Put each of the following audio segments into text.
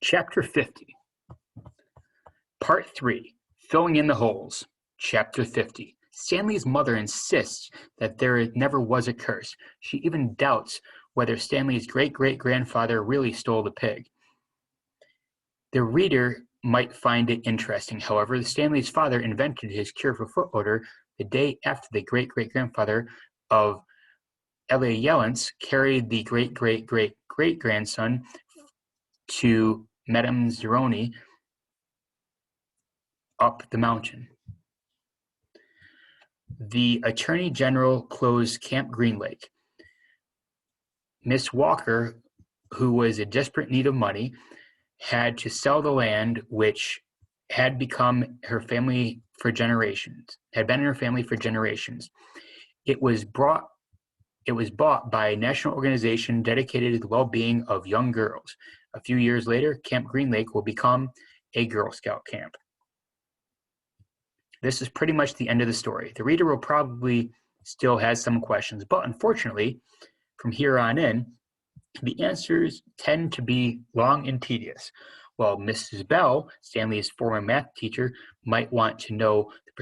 Chapter 50, Part 3, Filling in the Holes. Chapter 50. Stanley's mother insists that there never was a curse. She even doubts whether Stanley's great-great-grandfather really stole the pig. The reader might find it interesting, however, Stanley's father invented his cure for foot odor the day after the great-great-grandfather of Elia Yellens carried the great-great-great-great-grandson to Madame Zeroni up the mountain. The Attorney General closed Camp Green Lake. Miss Walker, who was in desperate need of money, had to sell the land which had become her family for generations, had been in her family for generations. It was bought by a national organization dedicated to the well-being of young girls. A few years later, Camp Green Lake will become a Girl Scout camp. This is pretty much the end of the story. The reader will probably still have some questions, but unfortunately, from here on in, the answers tend to be long and tedious. While Mrs. Bell, Stanley's former math teacher, might want to know the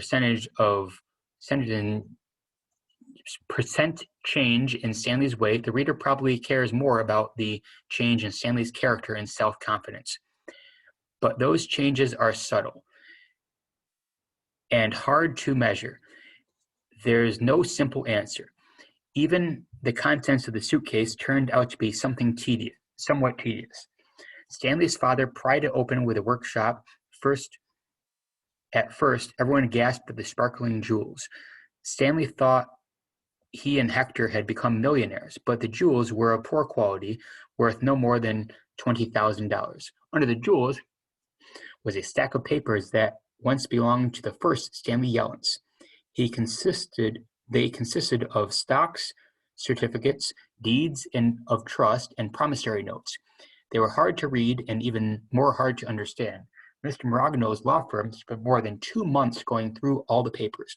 percent change in Stanley's weight, the reader probably cares more about the change in Stanley's character and self-confidence. But those changes are subtle and hard to measure. There's no simple answer. Even the contents of the suitcase turned out to be somewhat tedious. Stanley's father pried it open with a workshop. At first, everyone gasped at the sparkling jewels. Stanley thought he and Hector had become millionaires, but the jewels were of poor quality, worth no more than $20,000. Under the jewels was a stack of papers that once belonged to the first Stanley Yellens. They consisted of stocks, certificates, deeds of trust, and promissory notes. They were hard to read and even more hard to understand. Mr. Maragno's law firm spent more than 2 months going through all the papers.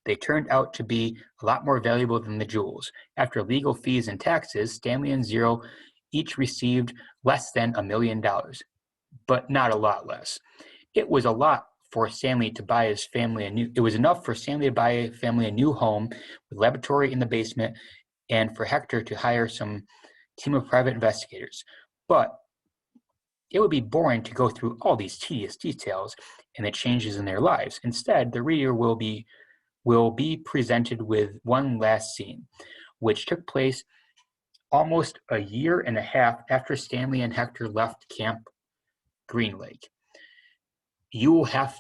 They turned out to be a lot more valuable than the jewels. After legal fees and taxes, Stanley and Zero each received less than $1 million, but not a lot less. It was enough for Stanley to buy his family a new home with laboratory in the basement, and for Hector to hire some team of private investigators. But it would be boring to go through all these tedious details and the changes in their lives. Instead, the reader will be presented with one last scene, which took place almost a year and a half after Stanley and Hector left Camp Green Lake. You will have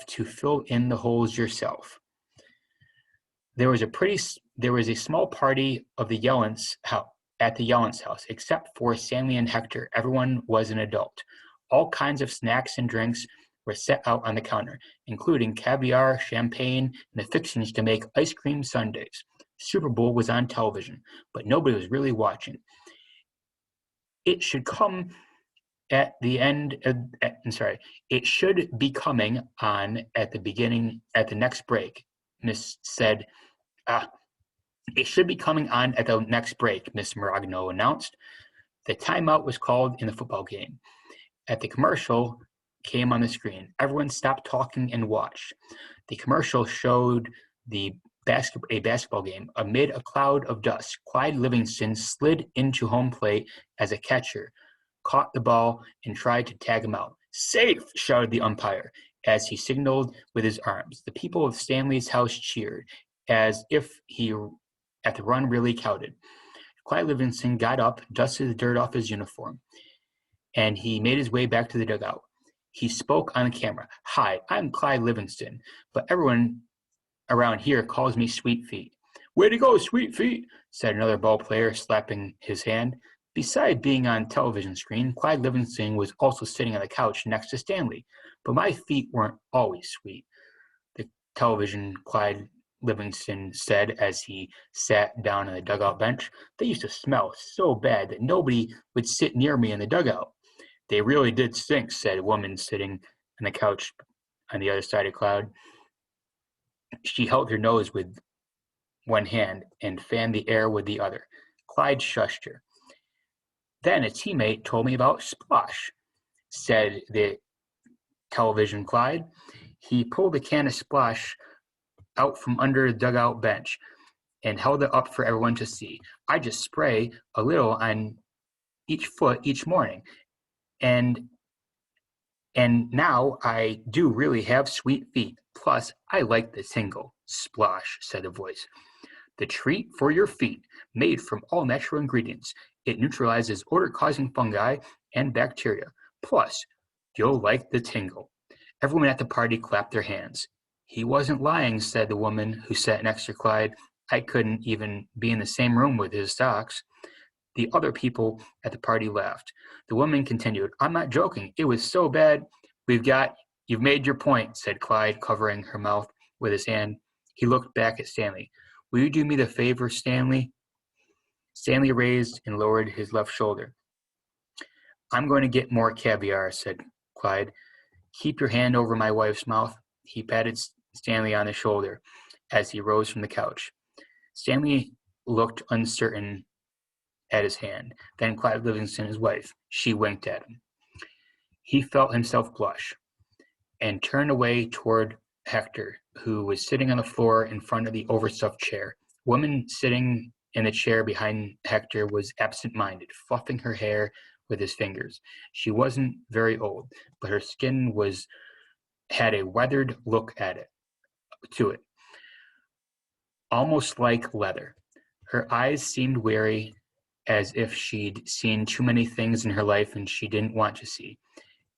to fill in the holes yourself. There was a small party of the Yellens at the Yellens house, except for Stanley and Hector. Everyone was an adult. All kinds of snacks and drinks were set out on the counter, including caviar, champagne, and the fixings to make ice cream sundaes. Super Bowl was on television, but nobody was really watching. It should come at the end. It should be coming on at the next break. Miss said, "It should be coming on at the next break," Miss Maragno announced. The timeout was called in the football game. At the commercial came on the screen, everyone stopped talking and watched. The commercial showed a basketball game. Amid a cloud of dust, Clyde Livingston slid into home plate as a catcher, caught the ball, and tried to tag him out. "Safe!" shouted the umpire as he signaled with his arms. The people of Stanley's house cheered, as if the run really counted. Clyde Livingston got up, dusted the dirt off his uniform, and he made his way back to the dugout. He spoke on the camera. "Hi, I'm Clyde Livingston, but everyone around here calls me Sweet Feet." "Way to go, Sweet Feet," said another ball player, slapping his hand. Besides being on television screen, Clyde Livingston was also sitting on the couch next to Stanley. "But my feet weren't always sweet," the television Clyde Livingston said as he sat down on the dugout bench. "They used to smell so bad that nobody would sit near me in the dugout." "They really did stink," said a woman sitting on the couch on the other side of Clyde. She held her nose with one hand and fanned the air with the other. Clyde shushed her. Then a teammate told me about Splosh, said the television Clyde. He pulled a can of Splosh out from under the dugout bench and held it up for everyone to see. I just spray a little on each foot each morning. And now I do really have sweet feet. Plus, I like the tingle. Splosh, said a voice. The treat for your feet, made from all natural ingredients. It neutralizes odor-causing fungi and bacteria. Plus, you'll like the tingle. Everyone at the party clapped their hands. He wasn't lying, said the woman who sat next to Clyde. I couldn't even be in the same room with his socks. The other people at the party laughed. The woman continued, I'm not joking. It was so bad. You've made your point, said Clyde, covering her mouth with his hand. He looked back at Stanley. Will you do me the favor, Stanley? Stanley raised and lowered his left shoulder. I'm going to get more caviar, said Clyde. Keep your hand over my wife's mouth. He patted Stanley on the shoulder as he rose from the couch. Stanley looked uncertain at his hand. Then Clyde Livingston, his wife. She winked at him. He felt himself blush and turned away toward Hector, who was sitting on the floor in front of the overstuffed chair. A woman sitting in the chair behind Hector was absent-minded, fluffing her hair with his fingers. She wasn't very old, but her skin had a weathered look to it, almost like leather. Her eyes seemed weary, as if she'd seen too many things in her life and she didn't want to see.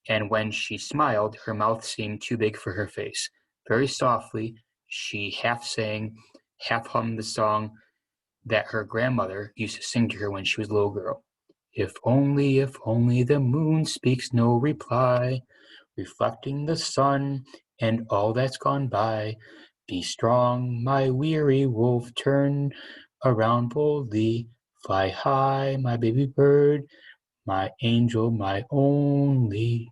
And when she smiled, her mouth seemed too big for her face. Very softly, she half sang, half hummed the song that her grandmother used to sing to her when she was a little girl. If only the moon speaks no reply, reflecting the sun and all that's gone by. Be strong, my weary wolf, turn around boldly. Fly high, my baby bird, my angel, my only.